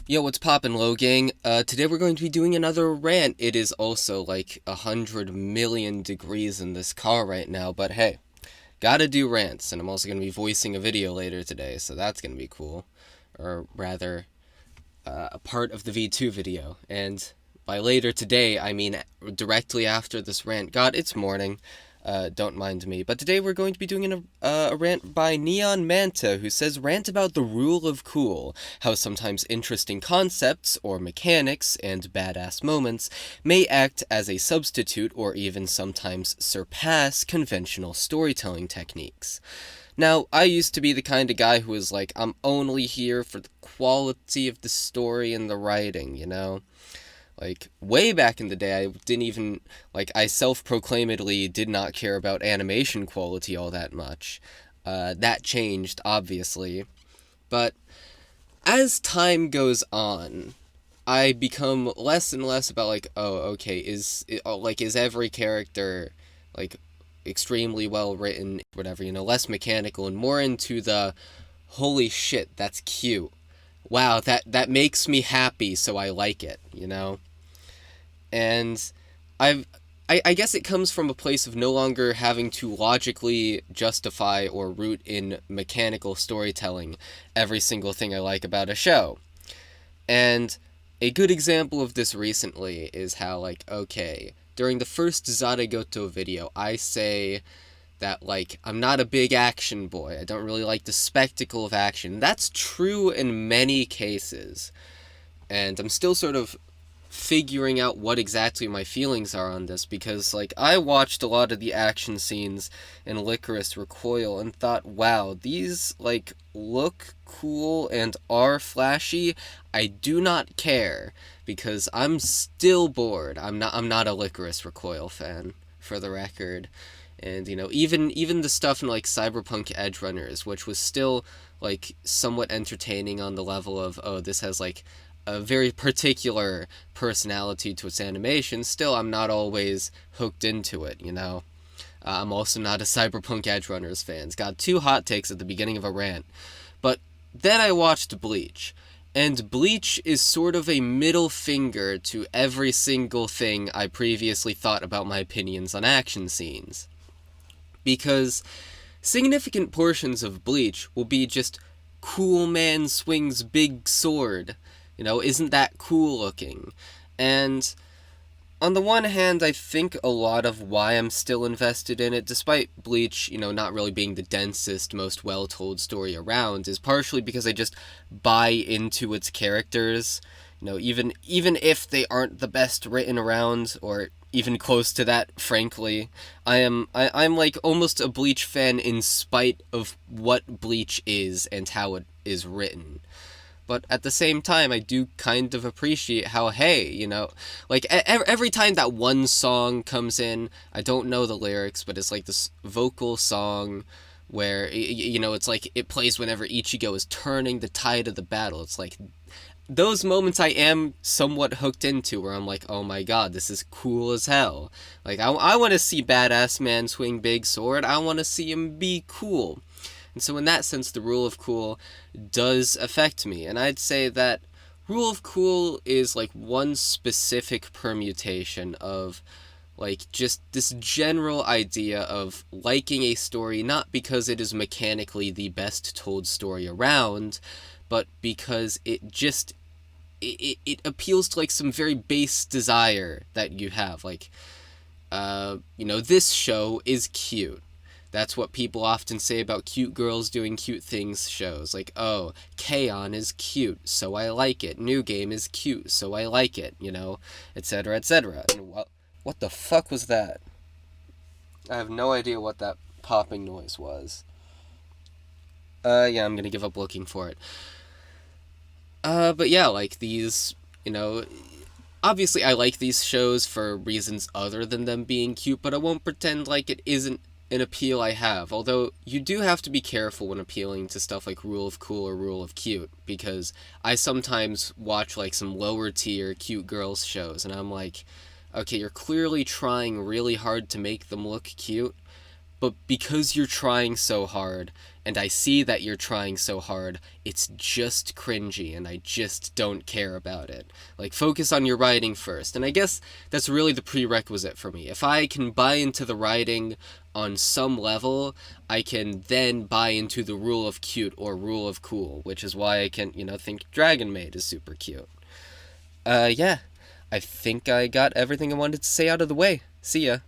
Yo, what's poppin', Low Gang? Today we're going to be doing another rant. It is also like 100 million degrees in this car right now, but hey, gotta do rants, and I'm also gonna be voicing a video later today, so that's gonna be cool. Or rather, a part of the V2 video. And by later today, I mean directly after this rant. God, it's morning. Don't mind me. But today we're going to be doing a rant by Neon Manta, who says, rant about the rule of cool, how sometimes interesting concepts or mechanics and badass moments may act as a substitute or even sometimes surpass conventional storytelling techniques. Now, I used to be the kind of guy who was like, I'm only here for the quality of the story and the writing, you know? Like, way back in the day, I didn't even, like, I self-proclaimedly did not care about animation quality all that much. That changed, obviously. But as time goes on, I become less and less about, like, oh, okay, is every character, like, extremely well written, whatever, less mechanical and more into the, holy shit, that's cute. Wow, that makes me happy, so I like it. And I've I guess it comes from a place of no longer having to logically justify or root in mechanical storytelling every single thing I like about a show. And a good example of this recently is how, like, okay, during the first Zadagoto video, I say that, like, I'm not a big action boy. I don't really like the spectacle of action. That's true in many cases. And I'm still sort of figuring out what exactly my feelings are on this, because, like, I watched a lot of the action scenes in Licorice Recoil and thought, wow, these, like, look cool and are flashy. I do not care, because I'm still bored. I'm not a Licorice Recoil fan, for the record. And, even the stuff in, like, Cyberpunk Edgerunners, which was still, like, somewhat entertaining on the level of, oh, this has, like, a very particular personality to its animation, still I'm not always hooked into it. I'm also not a Cyberpunk Edgerunners fan. It's got two hot takes at the beginning of a rant. But then I watched Bleach. And Bleach is sort of a middle finger to every single thing I previously thought about my opinions on action scenes. Because significant portions of Bleach will be just cool man swings big sword. Isn't that cool looking? And on the one hand, I think a lot of why I'm still invested in it, despite Bleach, not really being the densest, most well-told story around, is partially because I just buy into its characters. Even if they aren't the best written around, or even close to that, frankly. I'm like almost a Bleach fan in spite of what Bleach is and how it is written. But at the same time, I do kind of appreciate how, hey, like, every time that one song comes in, I don't know the lyrics, but it's like this vocal song where, it's like it plays whenever Ichigo is turning the tide of the battle. It's like, those moments I am somewhat hooked into, where I'm like, oh my god, this is cool as hell. Like, I want to see badass man swing big sword. I want to see him be cool. And so in that sense, the rule of cool does affect me. And I'd say that rule of cool is, like, one specific permutation of, like, just this general idea of liking a story not because it is mechanically the best told story around, but because it appeals to, like, some very base desire that you have. Like, this show is cute. That's what people often say about cute girls doing cute things shows. Like, oh, K-On! Is cute, so I like it. New Game is cute, so I like it, etc., etc. And what the fuck was that? I have no idea what that popping noise was. Yeah, I'm gonna give up looking for it. But yeah, like, these, obviously I like these shows for reasons other than them being cute, but I won't pretend like it isn't an appeal I have, although you do have to be careful when appealing to stuff like Rule of Cool or Rule of Cute, because I sometimes watch, like, some lower tier cute girls shows, and I'm like, okay, you're clearly trying really hard to make them look cute, But because you're trying so hard, and I see that you're trying so hard, it's just cringy, and I just don't care about it. Like, focus on your writing first. And I guess that's really the prerequisite for me. If I can buy into the writing on some level, I can then buy into the rule of cute or rule of cool, which is why I can, think Dragon Maid is super cute. Yeah. I think I got everything I wanted to say out of the way. See ya.